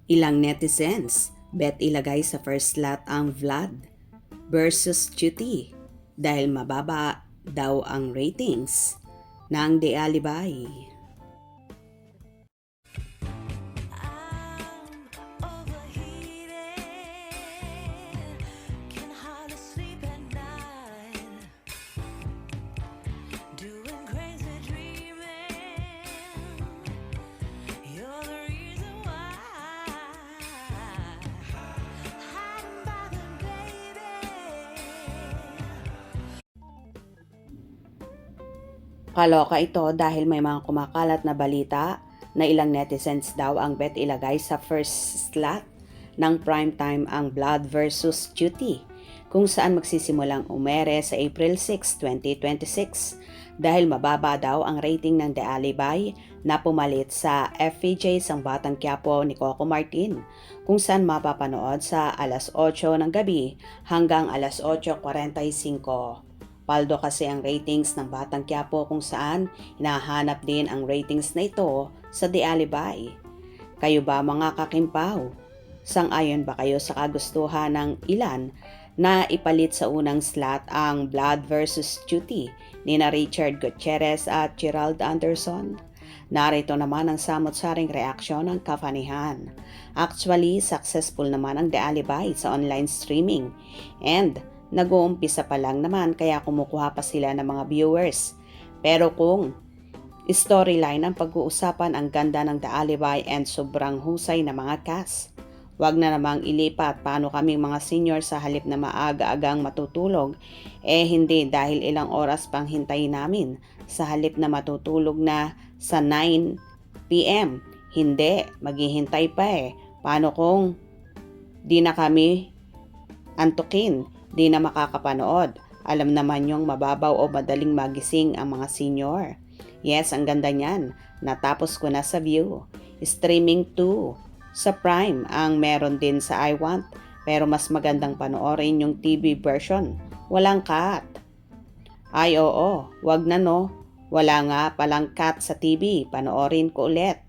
Ilang netizens bet ilagay sa first slot ang Vlad versus Cutie dahil mababa daw ang ratings ng De Alibay. Kaloka ito dahil may mga kumakalat na balita na ilang netizens daw ang bet ilagay sa first slot ng primetime ang Blood versus Cutie kung saan magsisimulang umere sa April 6, 2026 dahil mababa daw ang rating ng The Alibay na pumalit sa FPJ sang Batang Quiapo ni Coco Martin kung saan mapapanood sa alas 8 ng gabi hanggang alas 8:45. Paldo kasi ang ratings ng Batang Quiapo kung saan hinahanap din ang ratings na ito sa The Alibay. Kayo ba mga kakimpaw? Sang-ayon ba kayo sa kagustuhan ng ilan na ipalit sa unang slot ang Blood versus Cutie ni na Richard Gutierrez at Gerald Anderson? Narito naman ang samot-saring reaksyon ng kafanihan. Actually, successful naman ang The Alibay sa online streaming and nag-uumpisa pa lang naman kaya kumukuha pa sila ng mga viewers. Pero kung storyline ang pag-uusapan, ang ganda ng The Alibay and sobrang husay na mga cast. Wag na namang ilipat paano kaming mga senior sa halip na maaga-agang matutulog. Hindi dahil ilang oras pang hintayin namin sa halip na matutulog na sa 9 p.m. Hindi, maghihintay pa Paano kung di na kami antukin? Di na makakapanood. Alam naman yung mababaw o madaling magising ang mga senior. Yes, ang ganda niyan. Natapos ko na sa View. Streaming 2. Sa Prime ang meron din sa I Want. Pero mas magandang panoorin yung TV version. Walang cut. Ay oo, wag na no. Wala nga palang cut sa TV. Panoorin ko ulit.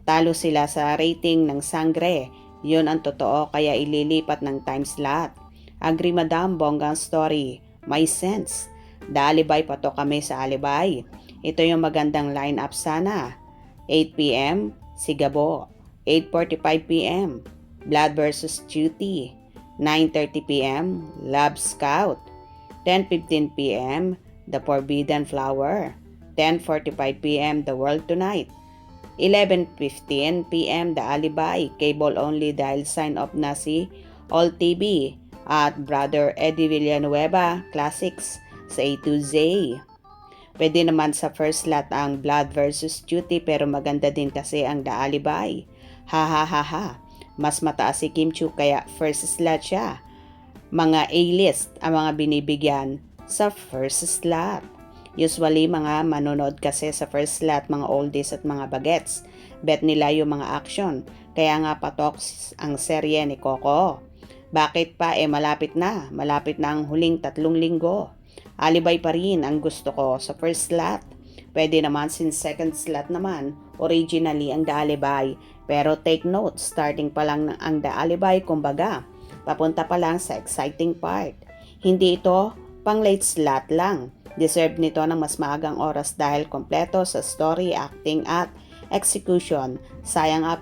Talo sila sa rating ng sangre. Yun ang totoo kaya ililipat ng time slot. Agree madam, bonggang story. May sense. Dalibay pa to kami sa Alibay. Ito yung magandang line-up sana. 8 p.m. Sigabo. 8:45 p.m. Blood versus Cutie. 9:30 p.m. Love Scout. 10:15 p.m. The Forbidden Flower. 10:45 p.m. The World Tonight. 11:15 p.m. The Alibay. Cable only dahil sign up na si All TV at Brother Eddie Villanueva Classics sa A to Z. Pwede naman sa first slot ang Blood versus Cutie pero maganda din kasi ang The Alibay. Ha ha ha ha. Mas mataas si Kim Chiu kaya first slot siya. Mga A-list ang mga binibigyan sa first slot. Usually mga manonood kasi sa first slot mga oldies at mga bagets. Bet nila yung mga action. Kaya nga patok ang serye ni Coco. Bakit pa malapit na ang huling 3 linggo. Alibay pa rin ang gusto ko sa first slot. Pwede naman since second slot naman, originally ang The Alibay. Pero take note, starting pa lang ang The Alibay kumbaga. Papunta pa lang sa exciting part. Hindi ito pang late slot lang. Deserve nito ng mas maagang oras dahil kompleto sa story, acting at execution. Sayang nga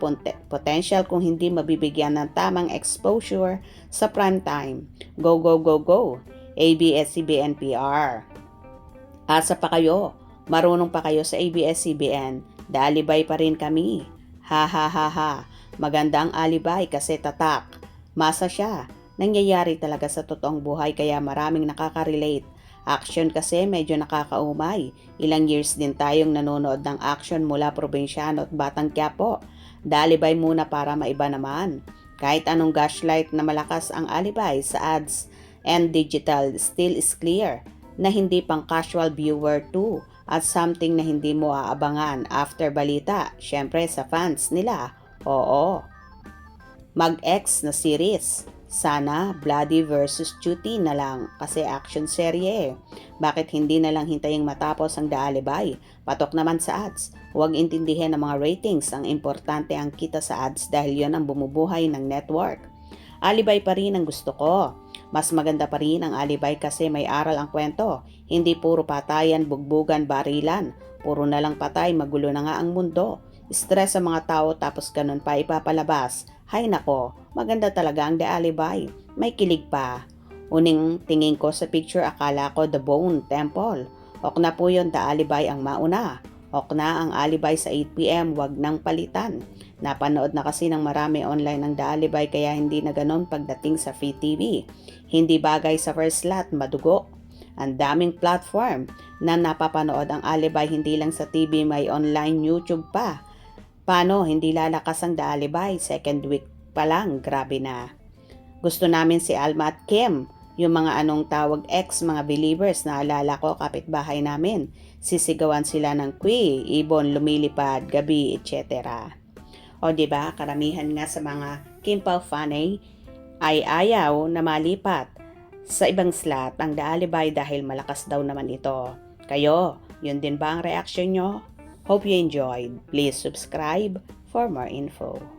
potential kung hindi mabibigyan ng tamang exposure sa prime time. Go, go, go, go! ABS-CBN-PR. Asa pa kayo? Marunong pa kayo sa ABS-CBN? Dalibay pa rin kami. Ha ha ha ha. Maganda ang alibay kasi tatak. Masa siya. Nangyayari talaga sa totoong buhay kaya maraming nakaka-relate. Action kasi medyo nakakaumay. Ilang years din tayong nanonood ng action mula probinsyano at Batang Quiapo. Dalibay muna para maiba naman. Kahit anong gaslight na malakas ang alibay sa ads and digital, still is clear na hindi pang casual viewer too at something na hindi mo aabangan after balita. Syempre sa fans nila. Oo. Mag-X na series. Sana Bloody versus Cutie na lang kasi action serye eh. Bakit hindi na lang hintaying matapos ang The Alibay? Patok naman sa ads. Huwag intindihin ang mga ratings. Ang importante ang kita sa ads dahil yon ang bumubuhay ng network. Alibay pa rin ang gusto ko. Mas maganda pa rin ang Alibay kasi may aral ang kwento. Hindi puro patayan, bugbugan, barilan. Puro na lang patay, magulo na nga ang mundo. Stress sa mga tao tapos ganun pa ipapalabas. Hay nako, maganda talaga ang The Alibay. May kilig pa. Uning tingin ko sa picture akala ko The Bone Temple. Ok na po yun, The Alibay ang mauna. Ok na ang Alibay sa 8pm, wag nang palitan. Napanood na kasi ng marami online ang The Alibay kaya hindi na ganon pagdating sa free TV. Hindi bagay sa first slot, madugo. Ang daming platform na napapanood ang Alibay hindi lang sa TV, may online YouTube pa. Paano hindi lalakas ang The Alibay? Second week pa lang, grabe na. Gusto namin si Alma at Kim, yung mga anong tawag ex mga believers na alala ko kapitbahay namin. Sisigawan sila ng kwi, ibon, lumilipad, gabi, etc. O diba, karamihan nga sa mga Kim Pao Fanay ay ayaw na malipat sa ibang slot ang The Alibay dahil malakas daw naman ito. Kayo, yun din ba ang reaksyon nyo? Hope you enjoyed. Please subscribe for more info.